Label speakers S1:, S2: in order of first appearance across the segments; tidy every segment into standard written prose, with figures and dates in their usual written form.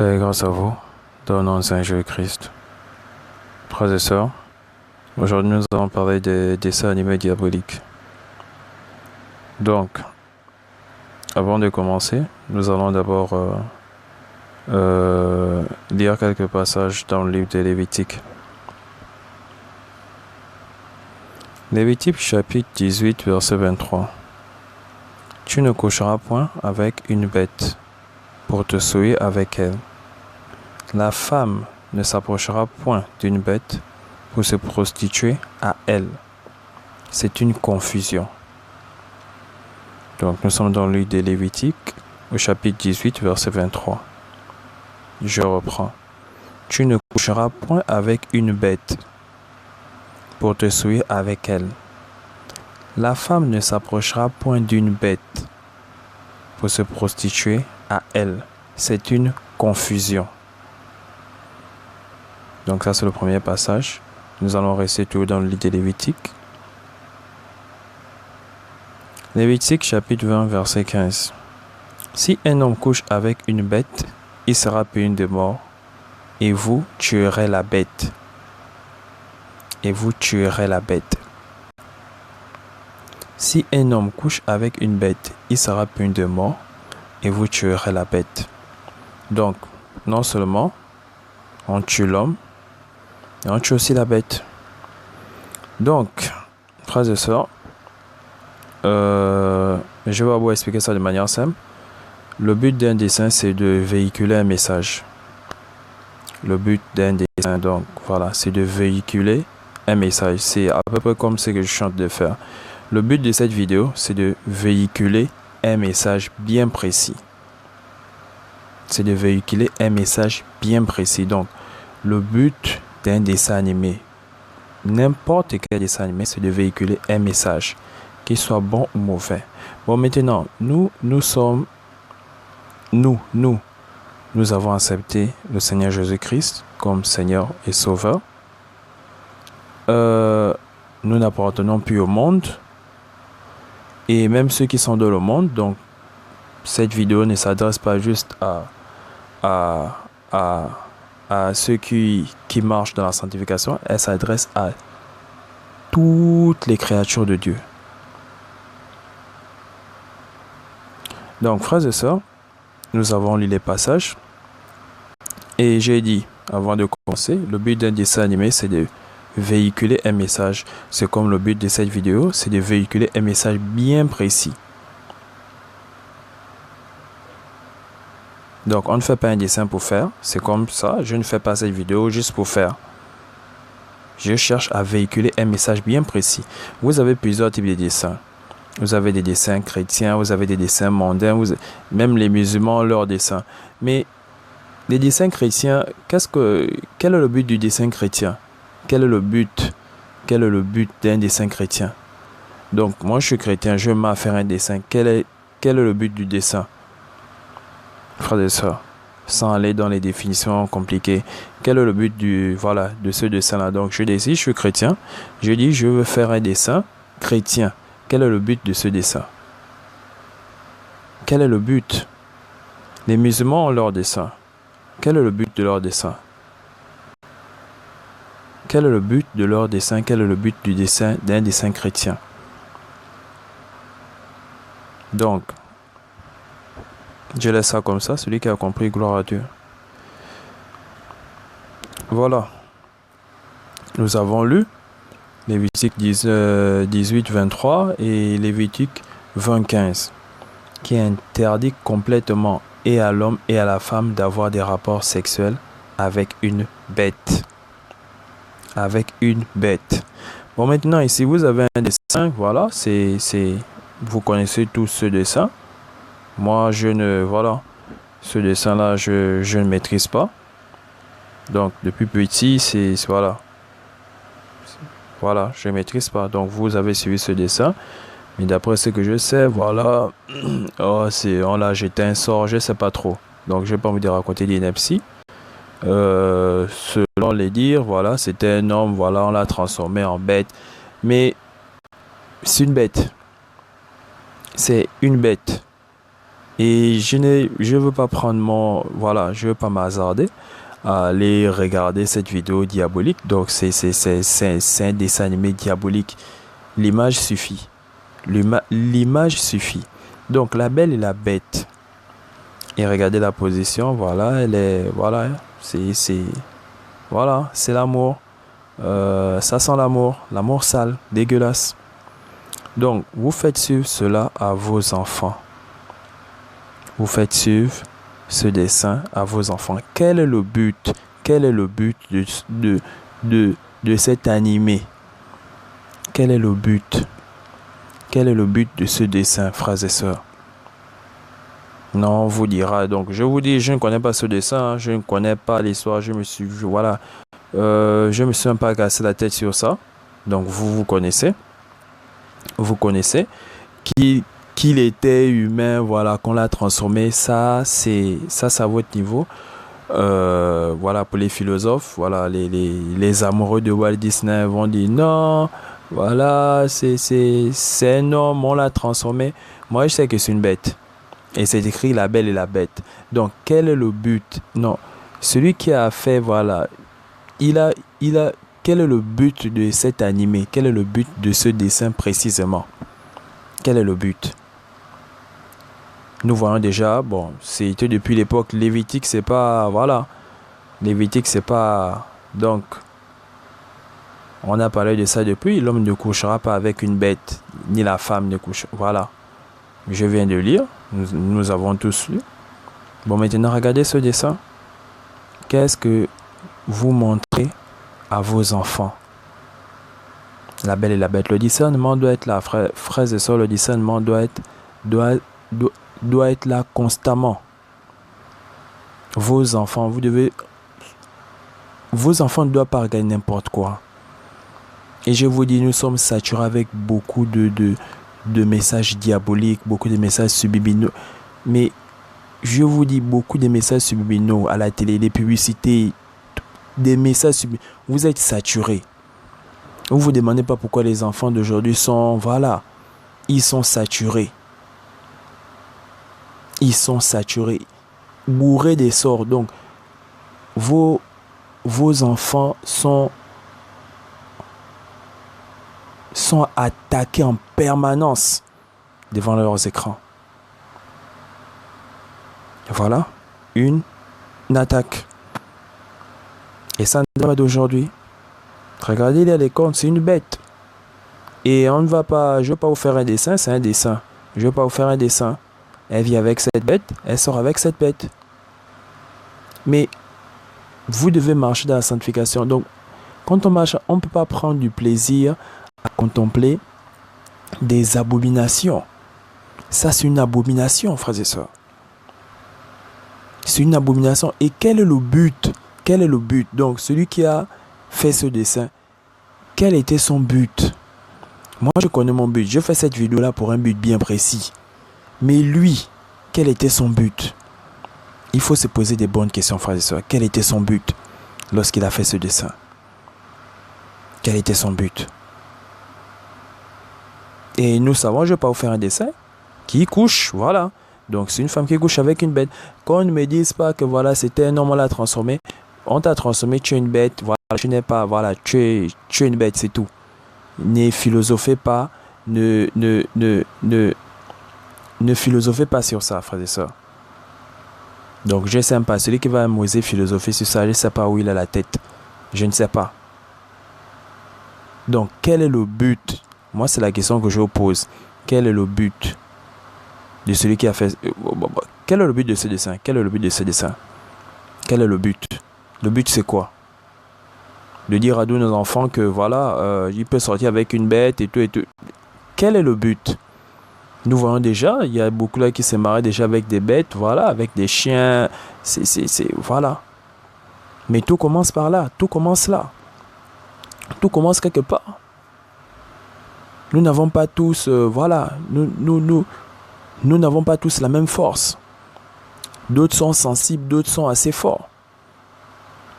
S1: Paix et grâce à vous, dans le nom de Saint Jésus-Christ. Frères et sœurs, aujourd'hui nous allons parler des dessins animés diaboliques. Donc, avant de commencer, nous allons d'abord lire quelques passages dans le livre de Lévitique. Lévitique chapitre 18, verset 23. Tu ne coucheras point avec une bête pour te souiller avec elle. La femme ne s'approchera point d'une bête pour se prostituer à elle. C'est une confusion. Donc nous sommes dans le livre de Lévitique au chapitre 18, verset 23. Je reprends. Tu ne coucheras point avec une bête pour te souiller avec elle. La femme ne s'approchera point d'une bête pour se prostituer à elle. C'est une confusion. Donc ça c'est le premier passage. Nous allons rester toujours dans le livre de Lévitique. Lévitique chapitre 20 verset 15. Si un homme couche avec une bête, il sera puni de mort, et vous tuerez la bête. Et vous tuerez la bête. Si un homme couche avec une bête, il sera puni de mort, et vous tuerez la bête. Donc, non seulement on tue l'homme, et on tue aussi la bête. Donc, frères et sœurs, je vais vous expliquer ça de manière simple. Le but d'un dessin, c'est de véhiculer un message. Le but d'un dessin, donc, voilà, c'est de véhiculer un message. C'est à peu près comme ce que je chante de faire. Le but de cette vidéo, c'est de véhiculer un message bien précis. C'est de véhiculer un message bien précis. Donc, le but d'un dessin animé, n'importe quel dessin animé, c'est de véhiculer un message, qu'il soit bon ou mauvais. Bon, maintenant, nous avons accepté le Seigneur Jésus-Christ comme Seigneur et Sauveur. Nous n'appartenons plus au monde. Et même ceux qui sont dans le monde, donc cette vidéo ne s'adresse pas juste à ceux qui marchent dans la sanctification, elle s'adresse à toutes les créatures de Dieu. Donc, frères et sœurs, nous avons lu les passages. Et j'ai dit, avant de commencer, le but d'un dessin animé, c'est de véhiculer un message. C'est comme le but de cette vidéo, c'est de véhiculer un message bien précis. Donc, on ne fait pas un dessin pour faire. C'est comme ça, je ne fais pas cette vidéo juste pour faire. Je cherche à véhiculer un message bien précis. Vous avez plusieurs types de dessins. Vous avez des dessins chrétiens, vous avez des dessins mondains, même les musulmans, leurs dessins. Mais les dessins chrétiens, quel est le but du dessin chrétien? Quel est le but d'un dessin chrétien? Donc, moi, je suis chrétien, je m'en faire un dessin. Quel est le but du dessin? Frères et sœurs, sans aller dans les définitions compliquées, quel est le but de ce dessin-là? Donc, je décide, je suis chrétien, je dis, je veux faire un dessin chrétien. Quel est le but de ce dessin? Quel est le but? Les musulmans ont leur dessin. Quel est le but de leur dessin? Quel est le but de leur dessin? Quel est le but du dessin d'un dessin chrétien? Donc, je laisse ça comme ça. Celui qui a compris, gloire à Dieu. Voilà. Nous avons lu Lévitique 18, 23 et Lévitique 20, 15, qui interdit complètement et à l'homme et à la femme d'avoir des rapports sexuels avec une bête. Avec une bête. Bon, maintenant, ici, vous avez un dessin. Voilà, vous connaissez tous ce dessin. Moi, ce dessin-là, je ne maîtrise pas. Donc, depuis petit, voilà, je ne maîtrise pas. Donc, vous avez suivi ce dessin. Mais d'après ce que je sais, voilà, on l'a jeté un sort, je ne sais pas trop. Donc, je n'ai pas envie de raconter d'inepties. Selon les dires, voilà, c'était un homme, voilà, on l'a transformé en bête. Mais c'est une bête. C'est une bête. Et je veux pas prendre je veux pas m'hasarder à aller regarder cette vidéo diabolique. Donc, c'est un dessin animé diabolique. L'image suffit. L'image suffit. Donc, La Belle et la Bête. Et regardez la position. Voilà, elle est, voilà, voilà, c'est l'amour. Ça sent l'amour sale, dégueulasse. Donc, vous faites suivre cela à vos enfants. Vous faites suivre ce dessin à vos enfants. Quel est le but? Quel est le but de cet animé? Quel est le but? Quel est le but de ce dessin, frères et sœurs? Non, on vous dira. Donc, je vous dis, je ne connais pas ce dessin. Je ne connais pas l'histoire. Je me suis un peu cassé la tête sur ça. Donc, vous connaissez. Vous connaissez. Qu'il était humain, voilà, qu'on l'a transformé. Ça, c'est à votre niveau. Voilà, pour les philosophes, voilà, les amoureux de Walt Disney vont dire non, voilà, c'est un homme, on l'a transformé. Moi, je sais que c'est une bête. Et c'est écrit La Belle et la Bête. Donc, quel est le but? Non, celui qui a fait, voilà, quel est le but de cet animé? Quel est le but de ce dessin précisément? Quel est le but? Nous voyons déjà, bon, c'était depuis l'époque Lévitique, c'est pas, voilà. Lévitique, c'est pas, donc, on a parlé de ça depuis. L'homme ne couchera pas avec une bête, ni la femme ne couche. Voilà. Je viens de lire, nous avons tous lu. Bon, maintenant, regardez ce dessin. Qu'est-ce que vous montrez à vos enfants? La Belle et la Bête. Le discernement doit être là, frères et sœurs, le discernement doit être là constamment. Vos enfants, vos enfants ne doivent pas regarder n'importe quoi. Et je vous dis, nous sommes saturés avec beaucoup de messages diaboliques, beaucoup de messages subliminaux. Mais je vous dis, beaucoup de messages subliminaux à la télé, des publicités, des messages subliminaux. Vous êtes saturés. Vous ne vous demandez pas pourquoi les enfants d'aujourd'hui sont, voilà, ils sont saturés. Ils sont saturés, bourrés des sorts. Donc, vos enfants sont attaqués en permanence devant leurs écrans. Voilà, une attaque. Et ça ne date pas d'aujourd'hui. Regardez, il y a les comptes, c'est une bête. Et on ne va pas, je ne vais pas vous faire un dessin, c'est un dessin. Je ne vais pas vous faire un dessin. Elle vit avec cette bête, elle sort avec cette bête. Mais vous devez marcher dans la sanctification. Donc, quand on marche, on ne peut pas prendre du plaisir à contempler des abominations. Ça, c'est une abomination, frères et sœurs. C'est une abomination. Et quel est le but? Quel est le but? Donc, celui qui a fait ce dessin, quel était son but? Moi, je connais mon but. Je fais cette vidéo-là pour un but bien précis. Mais lui, quel était son but? Il faut se poser des bonnes questions, frères et sœurs. Quel était son but lorsqu'il a fait ce dessin? Quel était son but? Et nous savons, je ne vais pas vous faire un dessin qui couche, voilà. Donc, c'est une femme qui couche avec une bête. Qu'on ne me dise pas que voilà, c'était un homme, on l'a transformé. On t'a transformé, tu es une bête, voilà, tu n'es pas, voilà, tu es une bête, c'est tout. Ne philosophez pas, ne philosophez pas sur ça, frères et sœurs. Donc, je ne sais pas, celui qui va m'oser philosopher sur ça, je ne sais pas où il a la tête. Je ne sais pas. Donc, quel est le but? Moi, c'est la question que je vous pose. Quel est le but de celui qui a fait... Quel est le but de ce dessin? Quel est le but de ce dessin? Quel est le but? Le but, c'est quoi? De dire à tous nos enfants que, voilà, il peut sortir avec une bête et tout et tout. Quel est le but? Nous voyons déjà, il y a beaucoup là qui se marient déjà avec des bêtes, voilà, avec des chiens, voilà. Mais tout commence par là, tout commence là. Tout commence quelque part. Nous n'avons pas tous, voilà, nous n'avons pas tous la même force. D'autres sont sensibles, d'autres sont assez forts.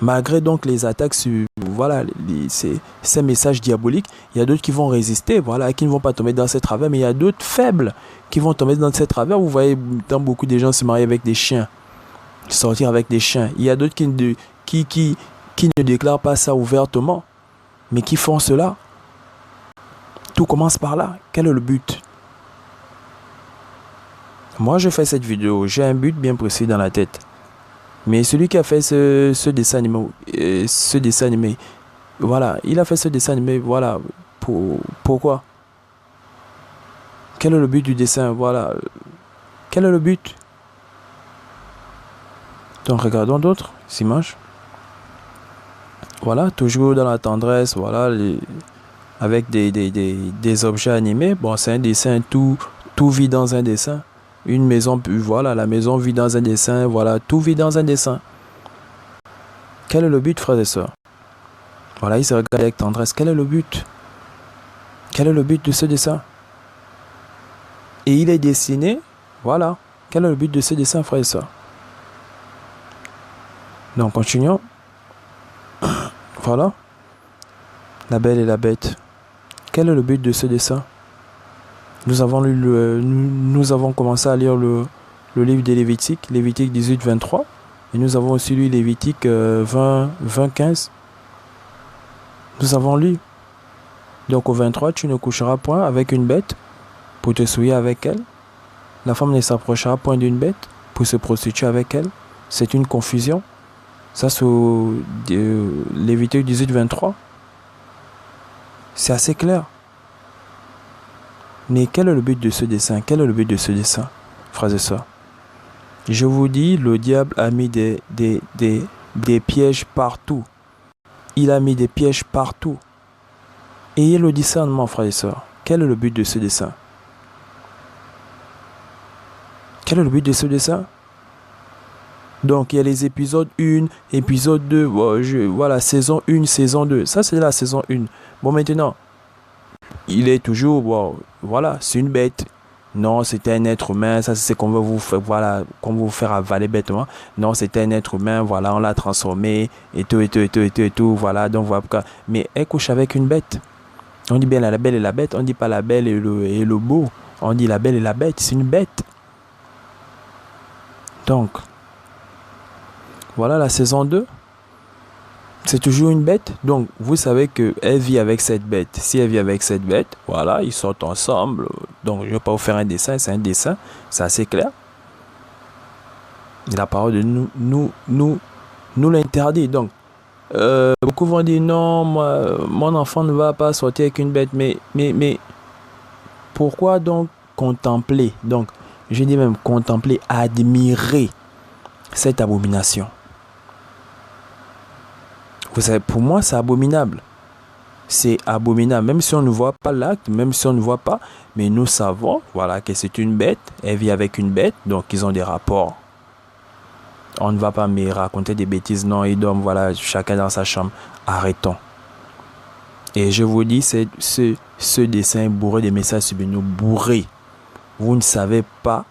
S1: Malgré donc les attaques sur voilà, ces messages diaboliques, il y a d'autres qui vont résister, voilà, qui ne vont pas tomber dans ces travers, mais il y a d'autres faibles qui vont tomber dans ces travers. Vous voyez, tant beaucoup de gens se marient avec des chiens, sortir avec des chiens. Il y a d'autres qui ne déclarent pas ça ouvertement, mais qui font cela. Tout commence par là. Quel est le but? Moi, je fais cette vidéo, j'ai un but bien précis dans la tête. Mais celui qui a fait ce dessin animé, voilà, il a fait ce dessin animé, voilà, pourquoi? Quel est le but du dessin? Voilà, quel est le but? Donc, regardons d'autres images. Voilà, toujours dans la tendresse, voilà, avec des objets animés. Bon, c'est un dessin, tout vit dans un dessin. Une maison, voilà, la maison vit dans un dessin, voilà, tout vit dans un dessin. Quel est le but, frères et sœurs? Voilà, il se regarde avec tendresse. Quel est le but? Quel est le but de ce dessin? Et il est dessiné, voilà. Quel est le but de ce dessin, frères et sœurs? Donc, continuons. Voilà. La Belle et la Bête. Quel est le but de ce dessin? Nous avons commencé à lire le livre de Lévitique, Lévitique 18, 23. Et nous avons aussi lu Lévitique 20, 15. Nous avons lu. Donc au 23, tu ne coucheras point avec une bête pour te souiller avec elle. La femme ne s'approchera point d'une bête pour se prostituer avec elle. C'est une confusion. Ça, c'est Lévitique 18, 23. C'est assez clair. Mais quel est le but de ce dessin? Quel est le but de ce dessin, frères et sœurs? Je vous dis, le diable a mis des pièges partout. Il a mis des pièges partout. Ayez le discernement, frères et sœurs. Quel est le but de ce dessin? Quel est le but de ce dessin? Donc, il y a les épisodes 1, épisode 2. Voilà, saison 1, saison 2. Ça, c'est la saison 1. Bon, maintenant, il est toujours, wow, voilà, c'est une bête. Non, c'était un être humain. Ça, c'est qu'on veut vous faire, voilà, qu'on veut vous faire avaler bêtement. Non, c'était un être humain. Voilà, on l'a transformé et tout. Voilà, donc voilà pourquoi. Mais elle couche avec une bête. On dit bien la belle et la bête. On dit pas la belle et le beau. On dit la belle et la bête. C'est une bête. Donc, voilà la saison 2. C'est toujours une bête. Donc, vous savez qu'elle vit avec cette bête. Si elle vit avec cette bête, voilà, ils sortent ensemble. Donc, je ne vais pas vous faire un dessin. C'est un dessin. C'est assez clair. La parole de nous l'interdit. Donc, beaucoup vont dire non, mon enfant ne va pas sortir avec une bête. Mais pourquoi donc contempler? Donc, je dis même contempler, admirer cette abomination. Vous savez, pour moi, c'est abominable. C'est abominable. Même si on ne voit pas l'acte, même si on ne voit pas, mais nous savons, voilà, que c'est une bête. Elle vit avec une bête, donc ils ont des rapports. On ne va pas me raconter des bêtises. Non, ils dorment, voilà, chacun dans sa chambre. Arrêtons. Et je vous dis, ce dessin est bourré de messages subliminaux. Bourré. Vous ne savez pas,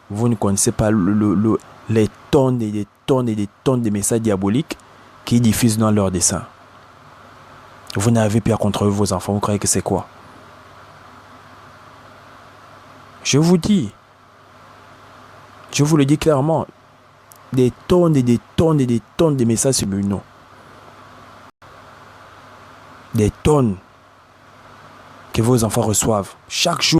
S1: vous ne connaissez pas les tonnes et des tonnes et des tonnes de messages diaboliques qui diffusent dans leurs dessins. Vous n'avez pas contre vos enfants, vous croyez que c'est quoi? Je vous dis, je vous le dis clairement, des tonnes et des tonnes et des tonnes de messages subliminaux. Des tonnes que vos enfants reçoivent chaque jour.